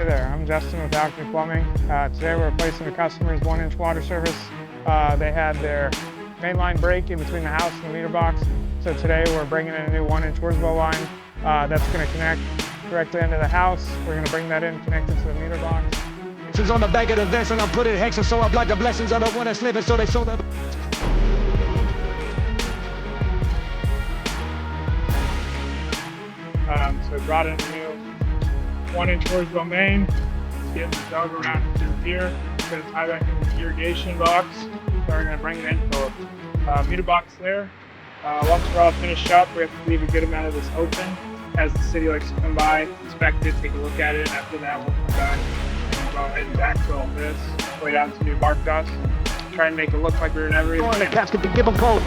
Hey there, I'm Justin with Alchemy Plumbing. Today we're replacing the customer's 1-inch water service. They had their main line break in between the house and the meter box. So today we're bringing in a new 1-inch Worsbo line that's going to connect directly into the house. We're going to bring that in, connect it to the meter box. It's on the back of the vest and I'm putting hexes so I block the blessings of the one that's living so they show the... So we brought in a new 1-inch Worsbo main. It's getting dug around through here. It's going to tie back into the irrigation box. So we're going to bring it into a meter box there. Once we're all finished up, we have to leave a good amount of this open as the city likes to come by, inspect it, take a look at it, and after that we'll come back and go ahead and backfill this, lay down some new bark dust, try and make it look like we were never even... Casket to give them cold.